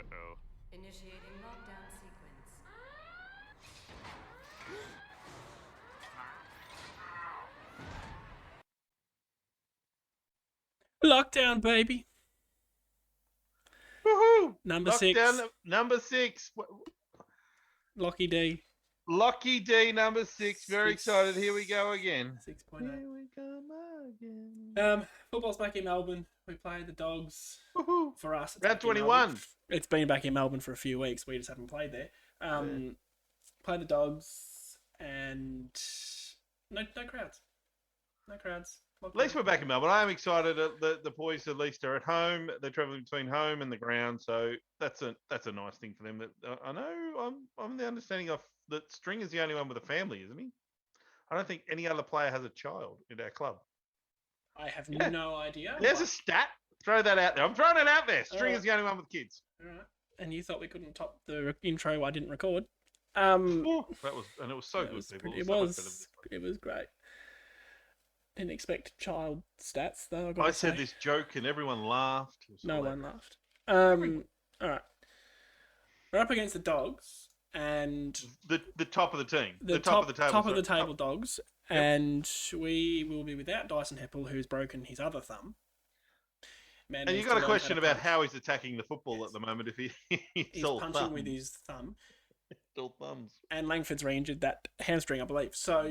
Uh-oh. Initiating lockdown sequence. Lockdown, baby. Woohoo! Number Lockdown 6. number 6. Locky D. Lucky D number 6. Very Six- excited. Here we go again. 6.0. Here we go again. Football's back in Melbourne. We played the Dogs. Woohoo! For us, it's Round back in Melbourne. 21. It's been back in Melbourne for a few weeks. We just haven't played there. Played the Dogs and no crowds. No crowds. At least we're back in Melbourne. I am excited. The boys at least are at home. They're travelling between home and the ground, so that's a nice thing for them. That I know. I'm the understanding of that String is the only one with a family, isn't he? I don't think any other player has a child in our club. I have Yeah. no idea. There's a stat. Throw that out there. I'm throwing it out there. String Alright. is the only one with kids. All right. And you thought we couldn't top the intro I didn't record. That was and it was so good, people. It so much better was. than this one. It was great. Didn't expect child stats though. I said this joke and everyone laughed. It was No hilarious. one laughed. All right. We're up against the Dogs and The top of the team. the top of the table. top of the sorry. table Dogs, Yep. and we will be without Dyson Heppel, who's broken his other thumb. Man And you needs got to a learn question to about punch. how he's attacking the football Yes. at the moment. If he's He's all punching thumbs. with his thumb, Still thumbs. and Langford's re-injured that hamstring, I believe. So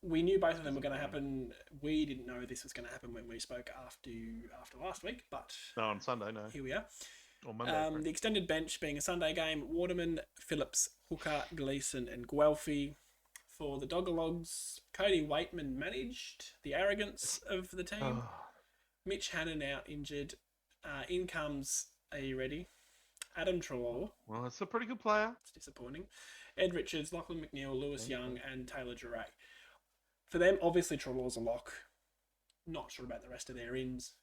we knew both of them were going to happen. We didn't know this was going to happen when we spoke after last week, but No, on Sunday, no. here we are. Or Monday. The extended bench being a Sunday game: Waterman, Phillips, Hooker, Gleeson, and Guelphy. For the Dogalogs, Cody Waitman managed the arrogance of the team. Oh, Mitch Hannon out injured. In comes, are you ready? Adam Trelaw. well, it's a pretty good player. It's disappointing. Ed Richards, Lachlan McNeil, Lewis Young, and Taylor Duray. For them, obviously Trelaw's a lock. Not sure about the rest of their ins.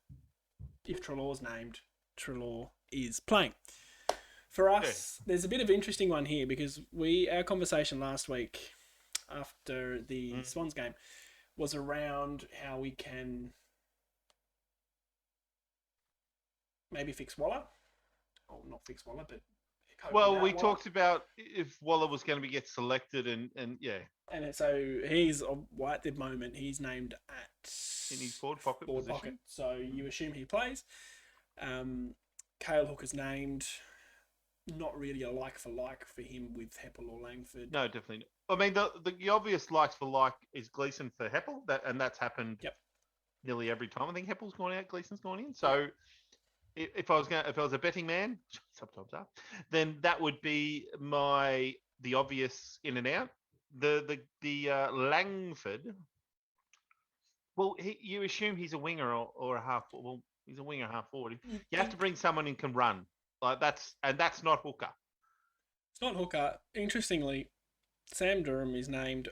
If Trelaw's named, Trelaw is playing. For us, there's a bit of an interesting one here because our conversation last week after the Swans game was around how we can maybe fix Waller. Or not fix Waller, but cope Well, without we Waller. talked about if Waller was going to get selected, and yeah, And so he's, well, at the moment, he's named at in his forward pocket position. So you assume he plays. Cale Hooker's named. Not really a like for like for him with Heppel or Langford. No, definitely not. I mean, the obvious likes for like is Gleeson for Heppel, and that's happened Yep. nearly every time. I think Heppel's gone out, Gleeson's gone in. So if I was a betting man, sometimes are, then that would be the obvious in and out. The Langford. Well, you assume he's a winger or a half. Well, he's a winger, half forward. You have to bring someone who can run. Like that's not Hooker. It's not Hooker. Interestingly, Sam Durham is named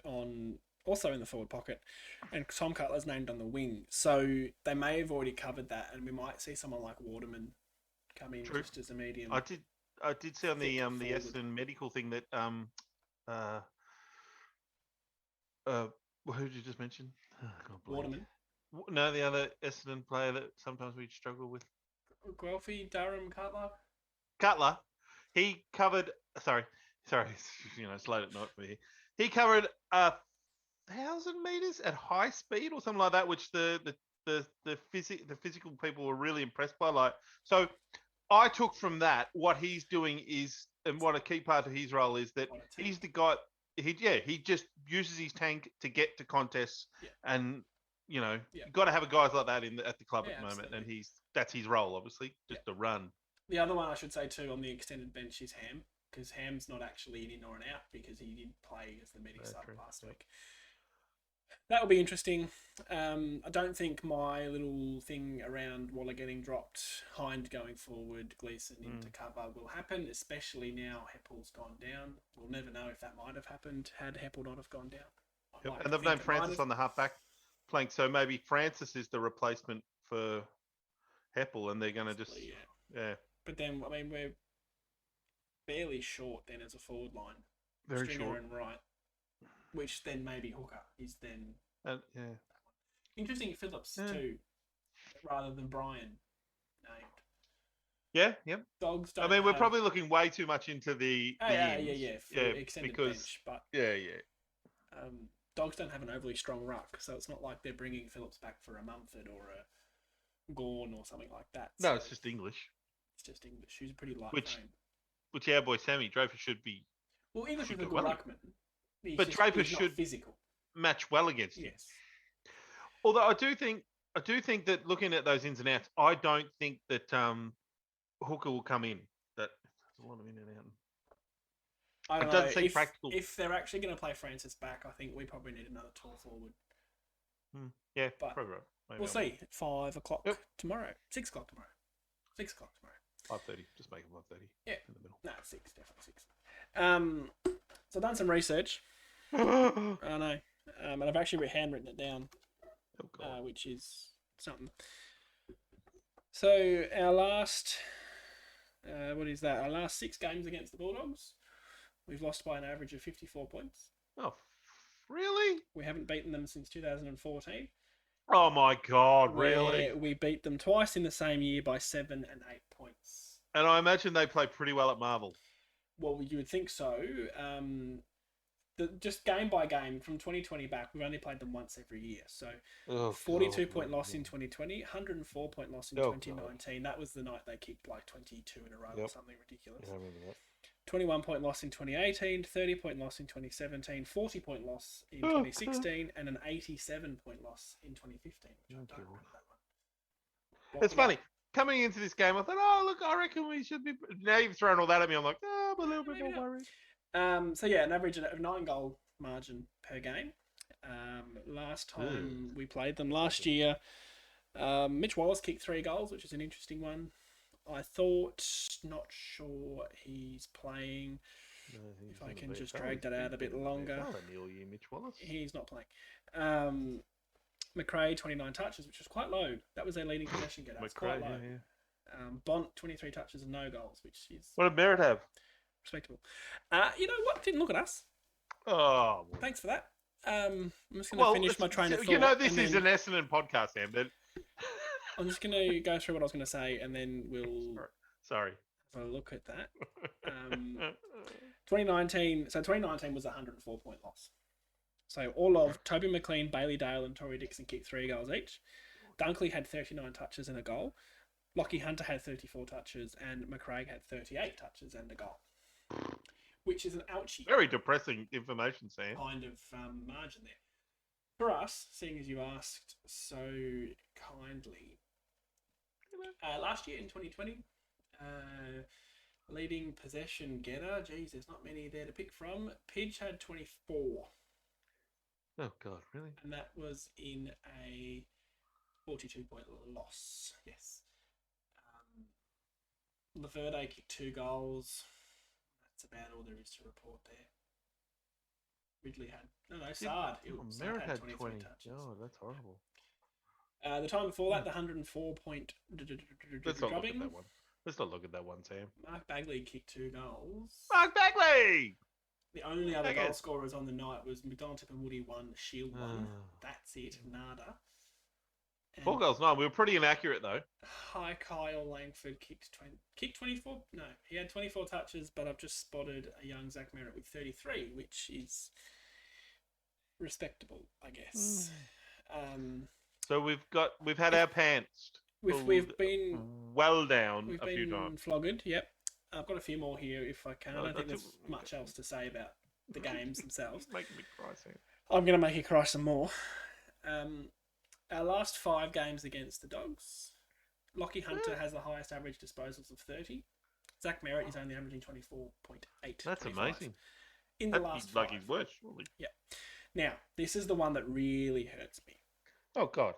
also in the forward pocket, and Tom Cutler's named on the wing. So they may have already covered that, and we might see someone like Waterman come in just as a medium. I did see on the forward. Essendon medical thing that who did you just mention? Oh, God, blank. Waterman, No, the other Essendon player that sometimes we struggle with. Guelphy, Durham, Cutler. Cutler, he covered. Sorry, it's late at night for me. He covered 1,000 meters at high speed or something like that, which the physical people were really impressed by. Like, so I took from that what he's doing is, and what a key part of his role is that he's the guy. He just uses his tank to get to contests, and you've got to have a guys like that at the club at the moment, absolutely. and that's his role, obviously, just to run. The other one I should say too on the extended bench is Ham, because Ham's not actually an in or an out because he did play as the medic sub last week. That will be interesting. I don't think my little thing around Waller getting dropped, Hind going forward, Gleeson into cover will happen, especially now Heppel's gone down. We'll never know if that might have happened had Heppel not have gone down. Yep. And they've named Francis on the half-back flank, so maybe Francis is the replacement for Heppel, and they're going to just... Yeah. But then, I mean, we're barely short then as a forward line. Very Stringer short. and right. Which then maybe Hooker is then... Yeah. Interesting Phillips too, rather than Brian named. Yeah, yep. Dogs I don't. mean, we're have... probably looking way too much into the yeah, ins. for extended because bench, but yeah. Dogs don't have an overly strong ruck, so it's not like they're bringing Phillips back for a Mumford or a Gorn or something like that. No, So it's just English. it's just English. Who's a pretty light Which, frame. which our boy Sammy Draper should be. Well, English Should is a do good well. ruckman. But Draper he's not should physical. match well against him. Yes. Although I do think that looking at those ins and outs, I don't think that Hooker will come in. That there's a lot of in and out. I don't It know. doesn't seem practical. If they're actually going to play Francis back, I think we probably need another tall forward. Yeah, but probably right. Maybe we'll see. 5 o'clock tomorrow. 6 o'clock tomorrow. 6 o'clock tomorrow. 5:30. Just make it 5:30. Yeah. In the middle. No, 6. Definitely 6. So I've done some research. I know. And I've actually handwritten it down, which is something. So our last, what is that? Our last 6 games against the Bulldogs, we've lost by an average of 54 points. Oh, really? We haven't beaten them since 2014. Oh my God, really? We beat them twice in the same year by 7 and 8 points. And I imagine they play pretty well at Marvel. Well, you would think so. Just game by game from 2020 back, we've only played them once every year. So 42-point loss in 2020, 104-point loss in 2019. God. That was the night they kicked like 22 in a row or something ridiculous. Yeah, I remember that. 21-point loss in 2018, 30-point loss in 2017, 40-point loss in 2016, and an 87-point loss in 2015. Which I don't remember that one. It's funny. Coming into this game, I thought, oh, look, I reckon we should be... Now you've thrown all that at me, I'm like, I'm a little bit more worried. So, yeah, an average of 9-goal margin per game. Last time we played them last year, Mitch Wallace kicked 3 goals, which is an interesting one. I thought, not sure he's playing. No, if I can just drag that out a bit longer. Mitch Wallace. He's not playing. McRae, 29 touches, which was quite low. That was their leading possession getter. It's quite low. Yeah. Bont, 23 touches and no goals, which is... What did Merritt have? Respectable. You know what? Didn't look at us. Oh. Well. Thanks for that. I'm just going to finish my train of thought. You know, this is an Essendon podcast, Sam. I'm just going to go through what I was going to say, and then we'll... Sorry. Have a look at that. 2019 was a 104-point loss. So all of Toby McLean, Bailey Dale and Tory Dixon kicked 3 goals each. Dunkley had 39 touches and a goal. Lockie Hunter had 34 touches and McRae had 38 touches and a goal. Which is an ouchie. Very depressing information, Sam. Kind of margin there. For us, seeing as you asked so kindly, last year in 2020, leading possession getter, geez, there's not many there to pick from. Pidge had 24. Oh, God, really? And that was in a 42-point loss. Yes. Laverde kicked 2 goals. That's about all there is to report there. Ridley had... Sard. Merritt had 20 touches. Oh, that's horrible. The time before that, the 104-point Let's not look at that one. Let's not look at that one, Sam. Mark Bagley kicked 2 goals. Mark Bagley! The only other goal scorers on the night was McDonald Tip and Woody 1, Shield 1. That's it. Nada. And 4 goals, 9. We were pretty inaccurate, though. Hi, Kyle Langford kicked 24? No, he had 24 touches, but I've just spotted a young Zach Merritt with 33, which is respectable, I guess. So we've had our pants. We've been well down a few times. Flogged, yep. I've got a few more here if I can. I don't think there's much else to say about the games themselves. Making me cry, Sam. I'm going to make you cry some more. Our last 5 games against the Dogs, Lockie Hunter has the highest average disposals of 30. Zach Merritt is only averaging 24.8. That's 25. Amazing. In the last 5. Like he's worse, surely. Yeah. Now, this is the one that really hurts me. Oh, God.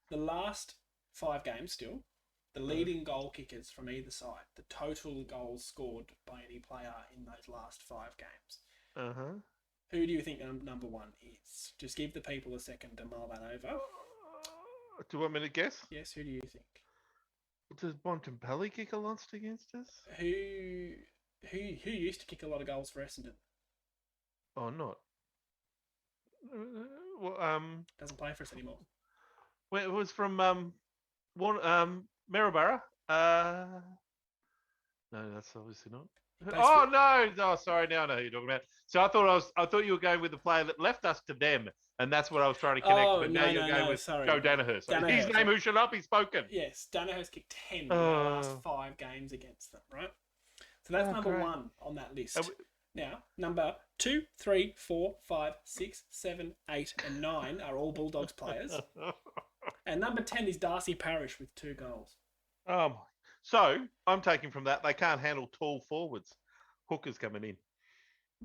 The last 5 games still, the leading goal kickers from either side, the total goals scored by any player in those last 5 games. Who do you think number 1 is? Just give the people a second to mull that over. Do you want me to guess? Yes, who do you think? Does Bontempelli kick a lot against us? Who used to kick a lot of goals for Essendon? Oh, not. Doesn't play for us anymore. Well, it was from Maryborough. No, that's obviously not. They Oh no! Oh, sorry. Now I know who you're talking about. So I thought you were going with the player that left us to them, and that's what I was trying to connect. Oh, But now no, you're no, going no, with sorry. Joe Danaher. So his Danaher, name who shall not be spoken. Yes, Danaher's kicked 10 in our last 5 games against them, right? So that's number great. 1 on that list. Now, number 2, 3, 4, 5, 6, 7, 8, and 9 are all Bulldogs players. And number 10 is Darcy Parish with 2 goals. So I'm taking from that they can't handle tall forwards. Hookers coming in.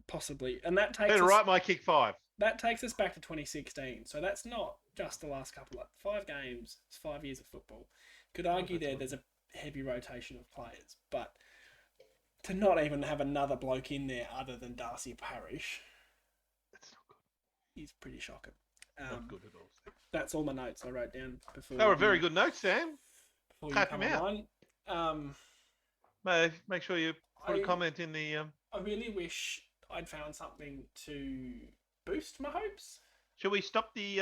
Possibly. And that takes Better us, write my kick 5. That takes us back to 2016. So that's not just the last couple of 5 games. It's 5 years of football. Could argue there's a heavy rotation of players, but to not even have another bloke in there other than Darcy Parish, That's not good. is pretty shocking. Not good at all. That's all my notes I wrote down before. They were very good notes, Sam. Before you Clap come him out. online. Make sure you put a comment in the. I really wish I'd found something to boost my hopes. Shall we stop the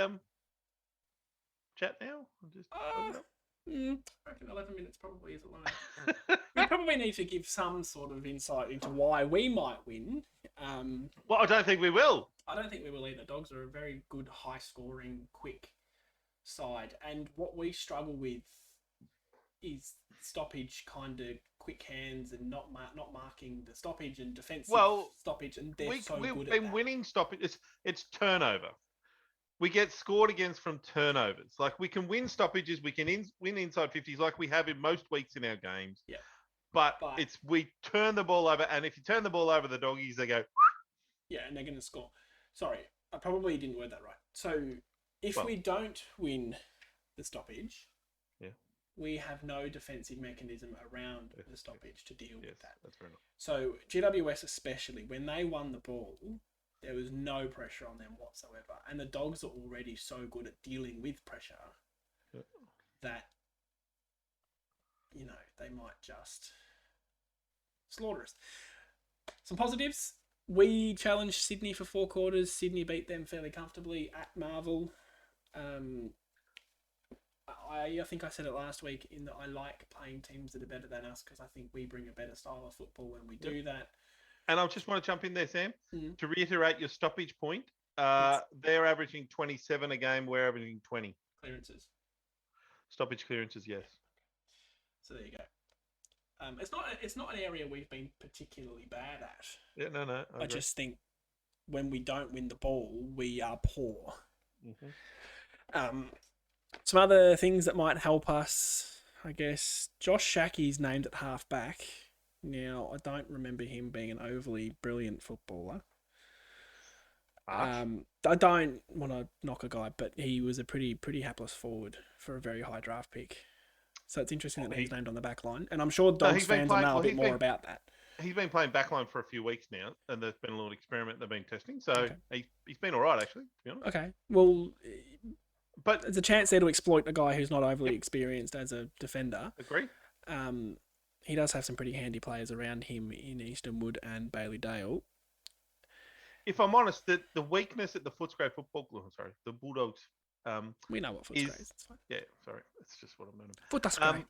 chat now? I reckon 11 minutes probably is a limit. We probably need to give some sort of insight into why we might win. Well, I don't think we will. I don't think we will either. Dogs are a very good, high-scoring, quick side. And what we struggle with is stoppage, kind of quick hands, and not marking the stoppage and defensive stoppage. And they're so good at that. We've been winning stoppage. It's turnover. We get scored against from turnovers. Like, we can win stoppages. We can win inside 50s like we have in most weeks in our games. Yeah. But we turn the ball over. And if you turn the ball over, the doggies, they go... Yeah, and they're going to score. Sorry, I probably didn't word that right. So if we don't win the stoppage, we have no defensive mechanism around the stoppage to deal with that. That's fair enough. So GWS especially, when they won the ball, there was no pressure on them whatsoever. And the Dogs are already so good at dealing with pressure that, they might just slaughter us. Some positives. We challenged Sydney for 4 quarters. Sydney beat them fairly comfortably at Marvel. I think I said it last week in that I like playing teams that are better than us because I think we bring a better style of football when we do that. And I just want to jump in there, Sam, to reiterate your stoppage point. They're averaging 27 a game. We're averaging 20. Clearances. Stoppage clearances, yes. So there you go. It's not an area we've been particularly bad at. Yeah, no. I just think when we don't win the ball, we are poor. Mm-hmm. Some other things that might help us, I guess. Josh Shackey's named at half-back. Now, I don't remember him being an overly brilliant footballer. I don't want to knock a guy, but he was a pretty hapless forward for a very high draft pick. So it's interesting that he's named on the back line. And I'm sure Dogs fans will know a bit more about that. He's been playing backline for a few weeks now, and there's been a little experiment they've been testing. So he's been all right, actually, to be honest. Okay. Well, but there's a chance there to exploit a guy who's not overly experienced as a defender. Agree. He does have some pretty handy players around him in Easton Wood and Bailey Dale. If I'm honest, the weakness at the Footscray Football Club, the Bulldogs. We know what Footscray is. It's fine. Yeah, sorry. It's just what I'm known Footscray.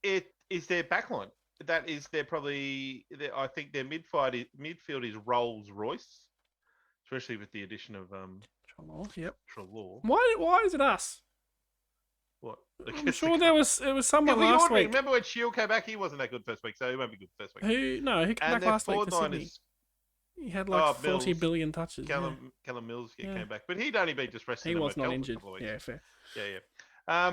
It is their backline. That is I think their midfield is Rolls Royce, especially with the addition of Trelaw. Yep. Trelaw. Why is it us? What? I'm sure it was someone last week. Remember when Shield came back? He wasn't that good first week, so he won't be good first week. Who came back last week for Sydney? He had 40 billion touches. Callum Mills came back, but he'd only been just resting. He was not injured. Yeah, fair. Yeah.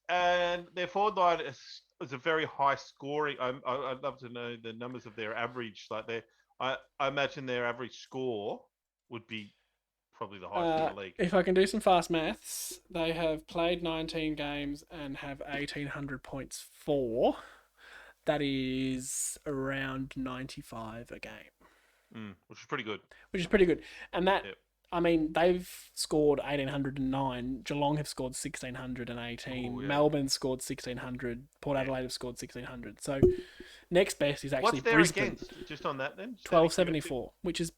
And their forward line is a very high scoring. I'd love to know the numbers of their average. I imagine their average score would be probably the highest in the league. If I can do some fast maths, they have played 19 games and have 1,800 points for. That is around 95 a game. Which is pretty good. And that, I mean, they've scored 1,809. Geelong have scored 1,618. Melbourne scored 1,600. Port Adelaide have scored 1,600. So next best is actually Brisbane. What's their against? Just on that then? 1,274, which is,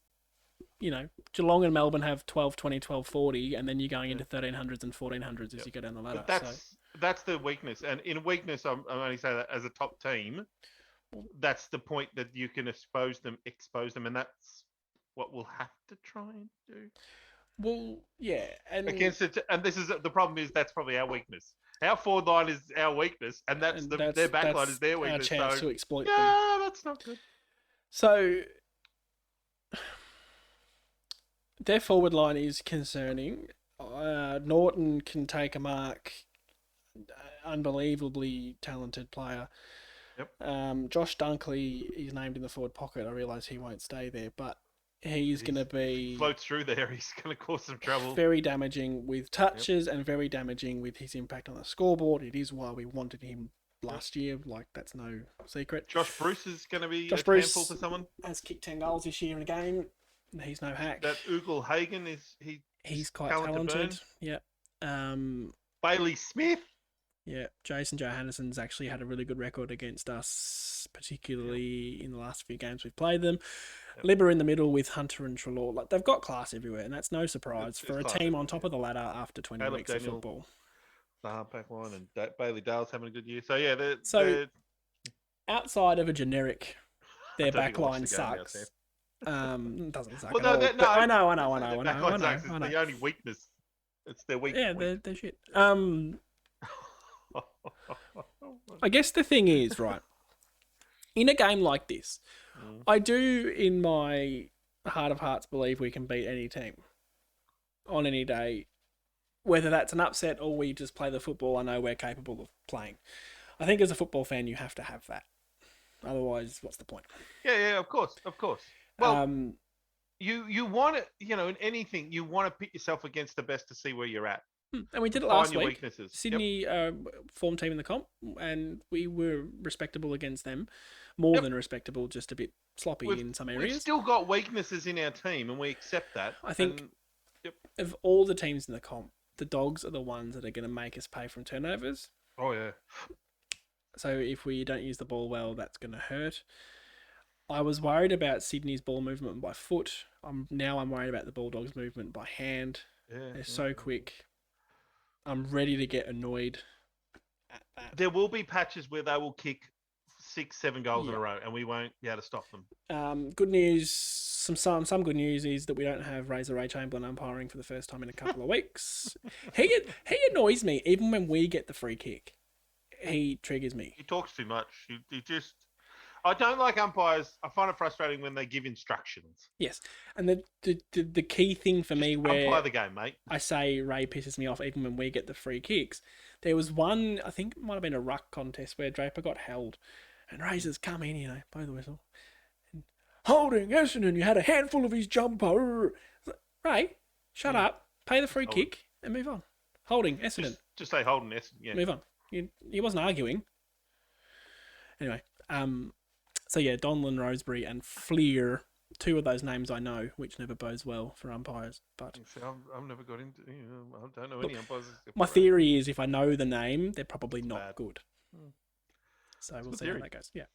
Geelong and Melbourne have 1,220, 1,240, and then you're going into 1,300s and 1,400s as you go down the ladder. But that's the weakness. And in weakness, I'm only saying that as a top team, that's the point that you can expose them, and that's what we'll have to try and do Well, yeah, and against it. And this is the problem is that's probably our weakness. Our forward line is our weakness, and their back line is their our weakness. chance So to exploit them. yeah, that's not good. So their forward line is concerning. Norton can take a mark. Unbelievably talented player. Yep. Josh Dunkley is named in the forward pocket. I realise he won't stay there, but he's going to be floats through there. He's going to cause some trouble. Very damaging with touches and very damaging with his impact on the scoreboard. It is why we wanted him last year. Like, that's no secret. Josh Bruce is going to be Josh a Bruce handful for someone. Has kicked 10 goals this year in a game. He's no hack. That Ugle Hagen he's quite talented. Yeah. Bailey Smith. Yeah, Jason Johannesson's actually had a really good record against us, particularly in the last few games we've played them. Yep. Libber in the middle with Hunter and Trelaw. Like, they've got class everywhere, and that's no surprise for a team on top of the ladder after 20 weeks of football. The half-back line, and Bailey Dale's having a good year. So, yeah, outside of a generic, their back line sucks. Doesn't suck at all. No, I know. It's the only weakness. It's their weak. Yeah, they're shit. I guess the thing is, right, in a game like this, I do, in my heart of hearts, believe we can beat any team on any day, whether that's an upset or we just play the football I know we're capable of playing. I think as a football fan, you have to have that. Otherwise, what's the point? Yeah, of course. Well, you want it, in anything, you want to pit yourself against the best to see where you're at. And we did it last week. Sydney form team in the comp, and we were respectable against them. More than respectable, just a bit sloppy in some areas. We've still got weaknesses in our team, and we accept that. I think of all the teams in the comp, the Dogs are the ones that are going to make us pay from turnovers. Oh, yeah. So if we don't use the ball well, that's going to hurt. I was worried about Sydney's ball movement by foot. I'm worried about the Bulldogs' movement by hand. Yeah, They're so quick. I'm ready to get annoyed at that. There will be patches where they will kick 6-7 goals in a row, and we won't be able to stop them. Good news. Some good news is that we don't have Razor Ray Chamberlain umpiring for the first time in a couple of weeks. He annoys me even when we get the free kick. He triggers me. He talks too much. He just. I don't like umpires. I find it frustrating when they give instructions. Yes, and the key thing for me where umpire the game, mate. I say Ray pisses me off even when we get the free kicks. There was one, I think it might have been a ruck contest where Draper got held, and Razor's come in, blow the whistle. And, holding Essendon, you had a handful of his jumper. Ray, shut up, pay the free kick, and move on. Holding Essendon. Just say holding Essendon. Yeah. Move on. He wasn't arguing. Anyway, so yeah, Donlan, Rosebery, and Fleer, two of those names I know, which never bodes well for umpires. But I've never got into. I don't know any umpires. My theory is, if I know the name, they're probably not good. So we'll see how that goes. Yeah.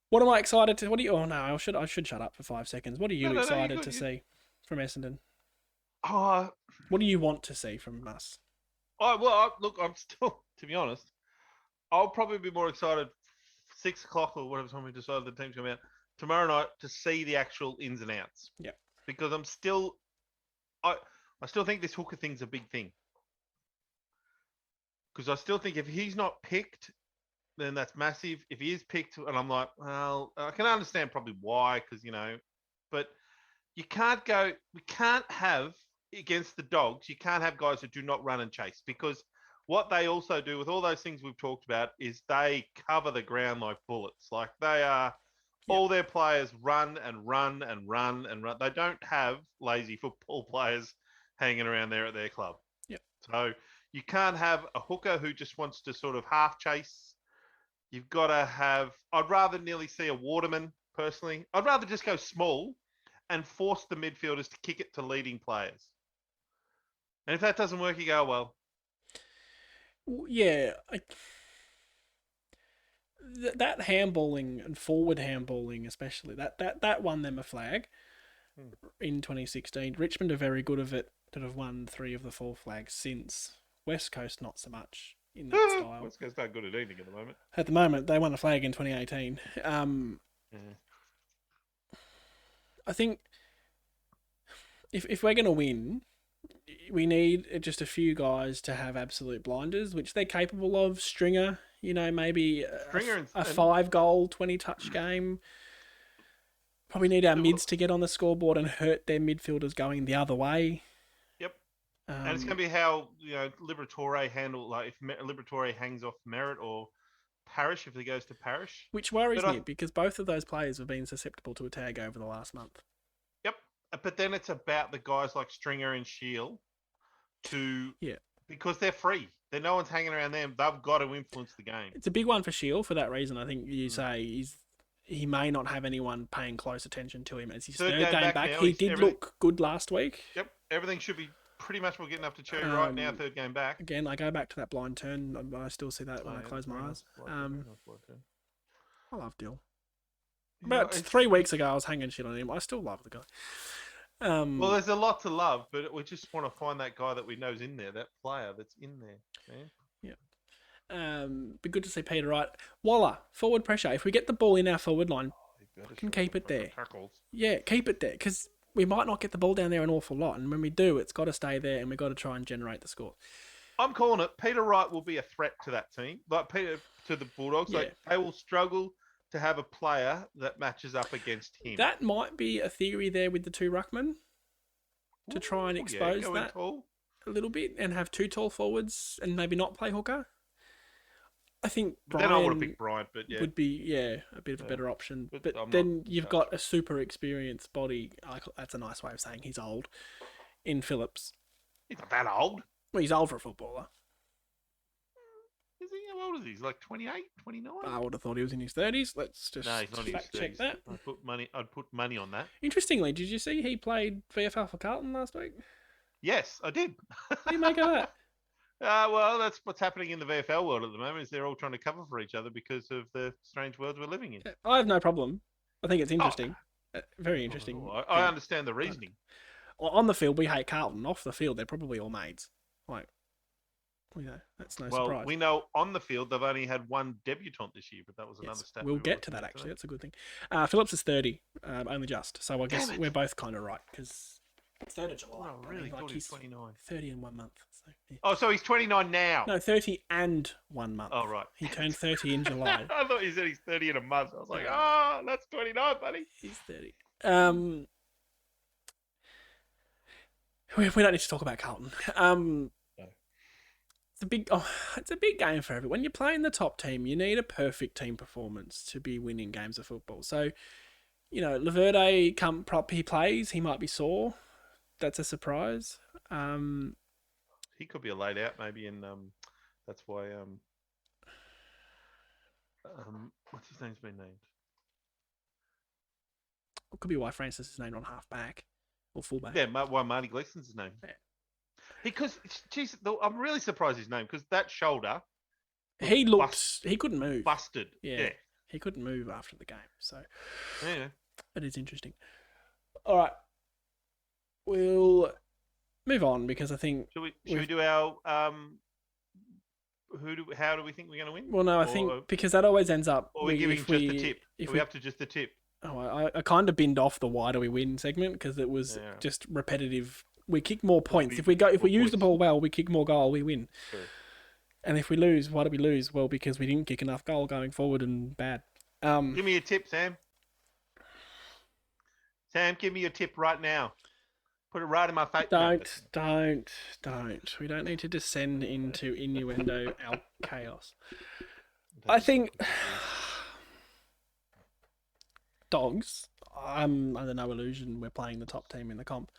What am I excited to? What do you? Oh no, I should shut up for 5 seconds. What are you excited to see from Essendon? What do you want to see from us? Look, I'm still, to be honest, I'll probably be more excited 6 o'clock or whatever time we decide the team's come out tomorrow night to see the actual ins and outs. Yeah. Because I still think this hooker thing's a big thing. Because I still think if he's not picked, then that's massive. If he is picked, and I'm like, well, I can understand probably why, because, but we can't have, against the Dogs, you can't have guys who do not run and chase, because what they also do with all those things we've talked about is they cover the ground like bullets. Like they are, all their players run and run and run and run. They don't have lazy football players hanging around there at their club. Yeah. So you can't have a hooker who just wants to sort of half chase. You've got to have, I'd rather nearly see a Waterman, personally. I'd rather just go small and force the midfielders to kick it to leading players. And if that doesn't work, you go, well. Yeah. That handballing and forward handballing especially, that won them a flag in 2016. Richmond are very good of it, that have won 3 of the 4 flags since. West Coast, not so much. in that style. West Coast aren't good at anything at the moment. At the moment, they won a flag in 2018. Yeah. I think if we're going to win, we need just a few guys to have absolute blinders, which they're capable of. Stringer, maybe a 5-goal, 20-touch game. Probably need our mids to get on the scoreboard and hurt their midfielders going the other way. Yep. And it's going to be how Liberatore handle, like if Liberatore hangs off Merritt or Parrish if he goes to Parrish. Which worries me because both of those players have been susceptible to a tag over the last month. Yep. But then it's about the guys like Stringer and Shield because they're free. No one's hanging around them. They've got to influence the game. It's a big one for Shield for that reason. I think you say he may not have anyone paying close attention to him as his third game back. He did look good last week. Yep. Everything should be pretty much we're getting up to cherry right now, third game back. Again, I go back to that blind turn. I still see that when I close my eyes. I love Dill. About 3 weeks ago, I was hanging shit on him. I still love the guy. Well, there's a lot to love, but we just want to find that guy that we know's in there, that player that's in there. Man. Be good to see Peter Wright. Waller, forward pressure. If we get the ball in our forward line, we can keep it there. Yeah, keep it there because we might not get the ball down there an awful lot, and when we do, it's got to stay there, and we've got to try and generate the score. I'm calling it. Peter Wright will be a threat to that team, to the Bulldogs. Yeah. Like they will struggle to have a player that matches up against him. That might be a theory there with the 2 ruckmen to try and expose that a little bit and have 2 tall forwards and maybe not play hooker. I think Brian then I would have picked Bryant, but would be a bit of a better option. But then you've got a super experienced body. That's a nice way of saying he's old. In Phillips, he's not that old. Well, he's old for a footballer. Is he? How old is he? He's like 28, 29? I would have thought he was in his 30s. Let's just fact check that. I'd put money on that. Interestingly, did you see he played VFL for Carlton last week? Yes, I did. What do you make of that? Well, that's what's happening in the VFL world at the moment. Is they're all trying to cover for each other because of the strange worlds we're living in. I have no problem. I think it's interesting. Very interesting. I understand the reasoning. On the field, we hate Carlton. Off the field, they're probably all mates. That's no surprise. Well, we know on the field they've only had 1 debutant this year, but that was another stat. We'll get to that, actually. That's a good thing. Phillips is 30, only just. So I guess we're both kind of right because it's 3rd of July. Oh, really? Thought he's 29. 30 in 1 month. So, yeah. Oh, so he's 29 now? No, 30 and 1 month. Oh, right. He turned 30 in July. I thought you said he's 30 in a month. I was like, that's 29, buddy. He's 30. We don't need to talk about Carlton. No. It's a big game for everyone. When you're playing the top team, you need a perfect team performance to be winning games of football. So, Laverde he plays, he might be sore. That's a surprise. He could be a laid out, maybe, and that's why. What's his name's been named? It could be why Francis is named on half back or fullback. Yeah, why Marty Gleason's his name. Yeah. Because, geez, I'm really surprised his name because that shoulder. He couldn't move. Busted. Yeah. He couldn't move after the game. So, yeah, it is interesting. All right, we'll move on because I think should we do our how do we think we're going to win? Well, no, I think because that always ends up. Or we're giving just the tip. Are we up to just the tip? Oh, I kind of binned off the why do we win segment because it was just repetitive. We kick more points. If we use the ball well, we kick more goal, we win. Sure. And if we lose, why do we lose? Well, because we didn't kick enough goal going forward and bad. Give me a tip, Sam. Sam, give me your tip right now. Put it right in my face. Don't. We don't need to descend into innuendo chaos. I think Dogs. I'm under no illusion we're playing the top team in the comp.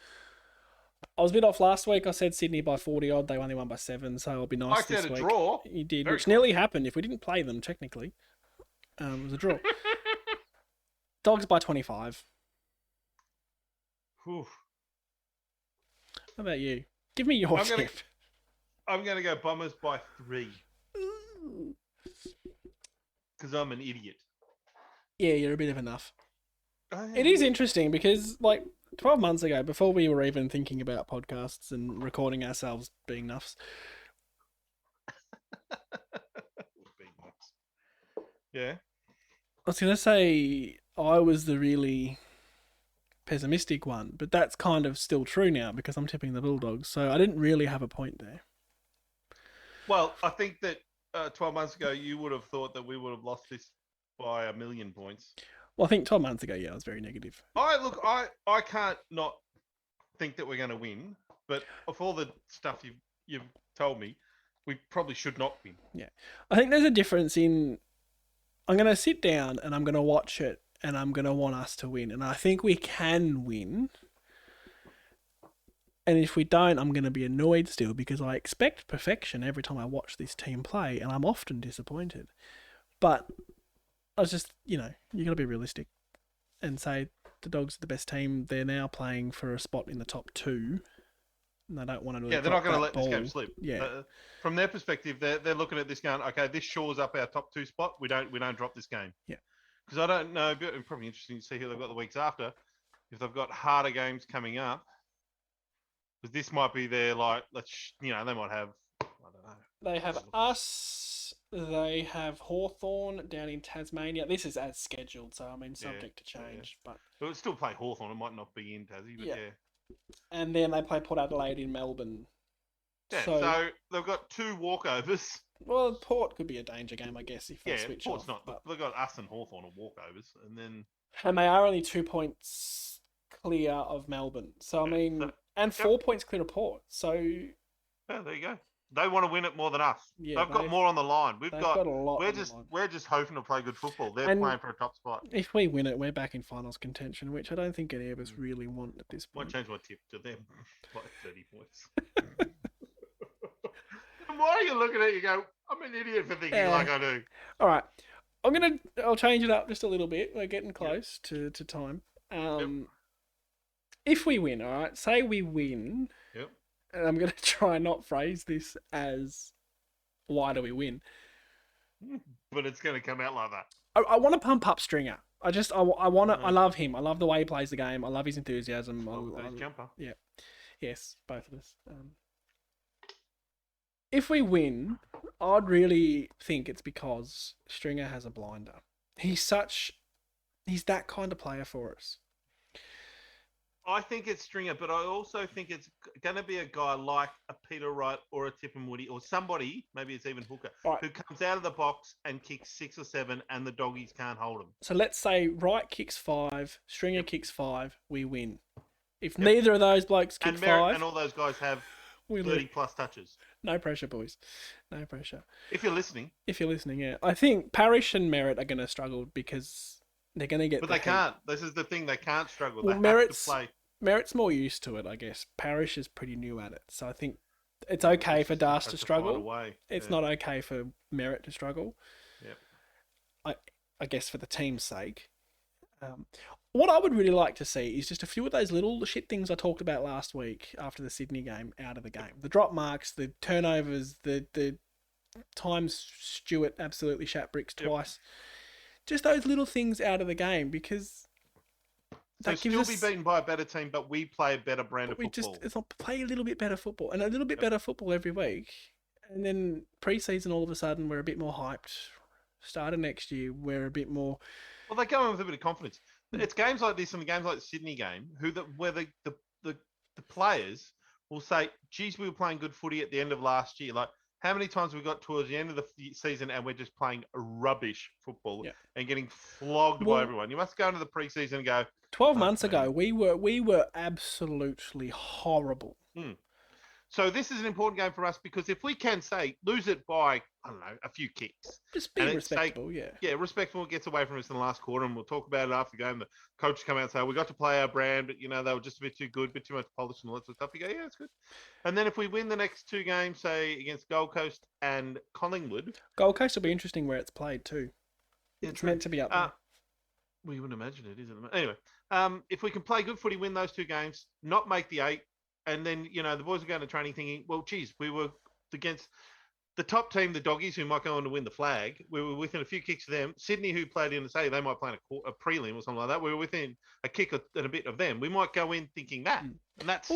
I was a bit off last week. I said Sydney by 40 odd. They only won by 7, so it'll be nice this week. I said a draw. You did, which nearly happened. If we didn't play them, technically, it was a draw. Dogs by 25. Whew. How about you? Give me your tip. I'm going to go Bombers by 3. Because I'm an idiot. Yeah, you're a bit of a nuff. It is interesting because, 12 months ago, before we were even thinking about podcasts and recording ourselves being nuffs, Big box. Yeah. I was going to say I was the really pessimistic one, but that's kind of still true now because I'm tipping the Bulldogs, so I didn't really have a point there. Well, I think that 12 months ago you would have thought that we would have lost this by 1,000,000 points. Well, I think 12 months ago, yeah, I was very negative. I can't not think that we're going to win, but of all the stuff you've told me, we probably should not win. Yeah. I think there's a difference in I'm going to sit down and I'm going to watch it and I'm going to want us to win. And I think we can win. And if we don't, I'm going to be annoyed still because I expect perfection every time I watch this team play and I'm often disappointed. But I was just, you got to be realistic and say the Dogs are the best team. They're now playing for a spot in the top 2. And they don't want to. Yeah, they're not going to let this game slip. Yeah. From their perspective, they're looking at this going, okay, this shores up our top 2 spot. We don't drop this game. Yeah. Because I don't know, but it's probably interesting to see who they've got the weeks after. If they've got harder games coming up, because this might be their they might have. I don't know. They have us. They have Hawthorn down in Tasmania. This is as scheduled, so I mean, subject to change. But they'll still play Hawthorn. It might not be in Tassie, but yeah. And then they play Port Adelaide in Melbourne. Yeah, so they've got 2 walkovers. Well, Port could be a danger game, I guess, if they switch Port's off. not. But they've got us and Hawthorn are walkovers, and then. And they are only 2 points clear of Melbourne. So I mean, and 4 points clear of Port. So. Yeah, there you go. They want to win it more than us. Yeah, they've got more on the line. We've got a lot. We're just hoping to play good football. They're playing for a top spot. If we win it, we're back in finals contention, which I don't think any of us really want at this point. Might change my tip to them by 30 points. Why are you looking at it? You go, I'm an idiot for thinking like I do. All right. I'll change it up just a little bit. We're getting close to time. If we win, all right, say we win. Yep. And I'm going to try and not phrase this as, why do we win? But it's going to come out like that. I want to pump up Stringer. I want to. I love him. I love the way he plays the game. I love his enthusiasm. His jumper. Yeah. Yes, both of us. If we win, I'd really think it's because Stringer has a blinder. He's that kind of player for us. I think it's Stringer, but I also think it's going to be a guy like a Peter Wright or a Tippin Woody or somebody, maybe it's even Hooker, who comes out of the box and kicks 6 or 7 and the doggies can't hold him. So let's say Wright kicks 5, Stringer kicks 5, we win. If neither of those blokes kick 5... And all those guys have 30-plus touches. No pressure, boys. No pressure. If you're listening, yeah. I think Parrish and Merritt are going to struggle because... they're going to get. But they can't. This is the thing. They can't struggle. Well, they have to play. Merritt's more used to it, I guess. Parrish is pretty new at it, so I think it's okay for Das to struggle. It's not okay for Merritt to struggle. Yep. I guess for the team's sake. What I would really like to see is just a few of those little shit things I talked about last week after the Sydney game out of the game. The drop marks, the turnovers, the times Stewart absolutely shat bricks twice. Just those little things out of the game because that gives us... be beaten by a better team, but we play a better brand of football. It's not play a little bit better football and a little bit better football every week. And then pre-season, all of a sudden, we're a bit more hyped. Start of next year, we're a bit more... Well, they go in with a bit of confidence. It's games like this and the games like the Sydney game where the players will say, geez, we were playing good footy at the end of last year. Like, how many times we got towards the end of the season and we're just playing rubbish football and getting flogged by everyone? You must go into the preseason and go... 12 months ago, we were absolutely horrible. So this is an important game for us because if we can say lose it by, I don't know, a few kicks. Just be respectable, Yeah, respectable gets away from us in the last quarter and we'll talk about it after the game. The coach come out and say, we got to play our brand, but, they were just a bit too good, a bit too much polish and all that sort of stuff. You go, yeah, it's good. And then if we win the next 2 games, say, against Gold Coast and Collingwood. Gold Coast will be interesting where it's played too. It's meant to be up there. Well, you wouldn't imagine it, isn't it? Anyway, if we can play good footy, win those 2 games, not make the 8, and then, the boys are going to training thinking, well, geez, we were against the top team, the Doggies, who might go on to win the flag, we were within a few kicks of them. Sydney, who played in the stadium, they might play in a prelim or something like that. We were within a kick and a bit of them. We might go in thinking that, and that's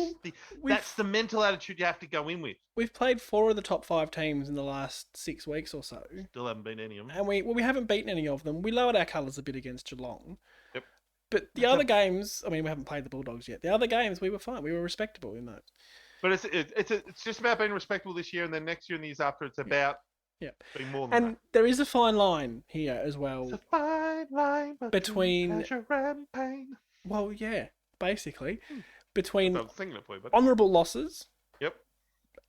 the mental attitude you have to go in with. We've played 4 of the top 5 teams in the last 6 weeks or so. Still haven't beaten any of them, and we haven't beaten any of them. We lowered our colours a bit against Geelong. Yep. But the other games, I mean, we haven't played the Bulldogs yet. The other games, we were fine. We were respectable in those. But it's just about being respectable this year, and then next year and the years after, it's about being more than that. And there is a fine line here as well. It's a fine line between pleasure and pain. Well, yeah, basically. Between I was thinking it for you, but... honourable losses Yep.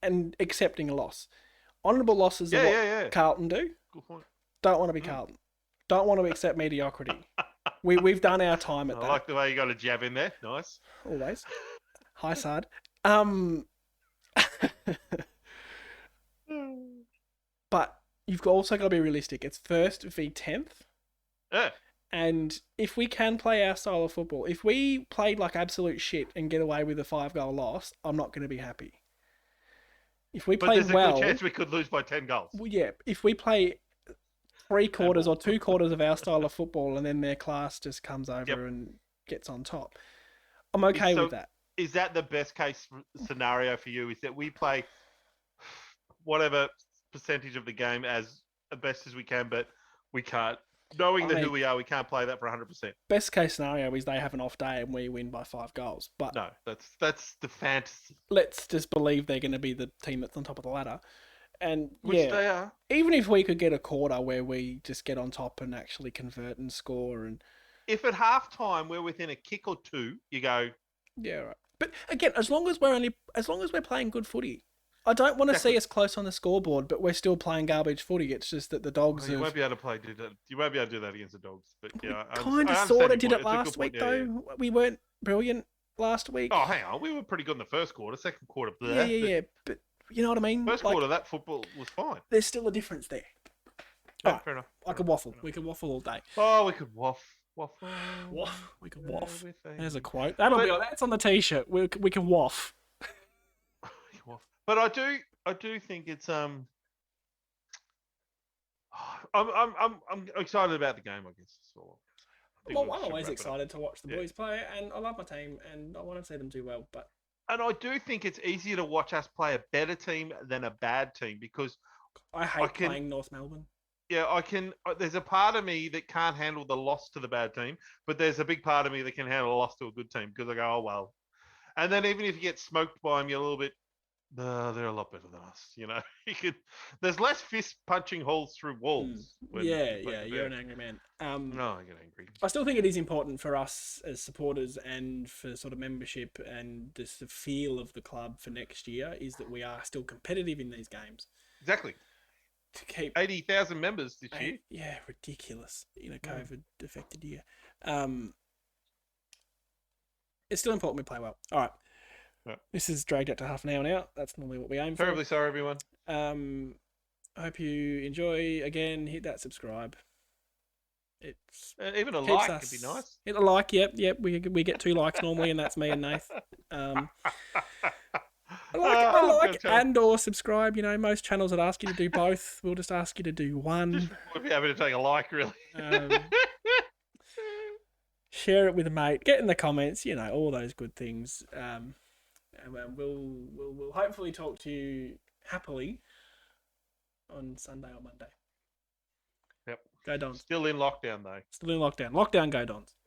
and accepting a loss. Honourable losses are what Carlton do. Good point. Don't want to be Carlton. Don't want to accept mediocrity. We've done our time at that. I like the way you got a jab in there. Nice. Always. Hi, Sard. But you've also got to be realistic. It's 1st v 10th. Yeah. And if we can play our style of football, if we played like absolute shit and get away with a 5-goal loss, I'm not going to be happy. If we play there's a good chance we could lose by 10 goals. Well, yeah. If we play 3/4 or 2/4 of our style of football and then their class just comes over and gets on top, I'm okay with that. Is that the best case scenario for you? Is that we play whatever percentage of the game as best as we can, but we can't, knowing who we are, we can't play that for 100%. Best case scenario is they have an off day and we win by 5 goals. But no, that's the fantasy. Let's just believe they're going to be the team that's on top of the ladder. And which they are. Even if we could get a quarter where we just get on top and actually convert and score, and if at halftime we're within a kick or two, you go, yeah, right. But again, as long as we're playing good footy, I don't want to see us close on the scoreboard, but we're still playing garbage footy. It's just that the Dogs. You won't be able to do that. You won't be able to do that against the Dogs. But yeah, kind of, sort of did it last week though. Yeah. We weren't brilliant last week. Oh, hang on, we were pretty good in the first quarter. Second quarter, yeah. But you know what I mean. First quarter, that football was fine. There's still a difference there. Oh, fair enough. I could waffle. We could waffle all day. Oh, we could waffle. We could waff. There's a quote. That's on the t-shirt. We can waff. But I do think it's I'm excited about the game. I guess. I'm always excited to watch the boys play, and I love my team, and I want to see them do well. And I do think it's easier to watch us play a better team than a bad team, because I hate playing North Melbourne. Yeah, I can. There's a part of me that can't handle the loss to the bad team, but there's a big part of me that can handle a loss to a good team, because I go, oh well. And then even if you get smoked by them, you're a little bit. They're a lot better than us, you know. There's less fist punching holes through walls. You're an angry man. No, I get angry. I still think it is important for us as supporters and for sort of membership and just the feel of the club for next year is that we are still competitive in these games. Exactly. To keep 80,000 members this year. Yeah, ridiculous in a COVID-affected year. It's still important we play well. All right. Yeah. This has dragged out to half an hour now. That's normally what we aim for. Terribly sorry, everyone. I hope you enjoy. Again, hit that subscribe. It's even a like would be nice. Hit a like. Yep. We get 2 likes normally, and that's me and Nath. I like and or subscribe. You know, most channels would ask you to do both. We'll just ask you to do one. We'll be happy to take a like, really. Share it with a mate. Get in the comments. You know, all those good things. And we'll hopefully talk to you happily on Sunday or Monday. Yep. Go Dons. Still in lockdown though. Still in lockdown. Lockdown, go Dons.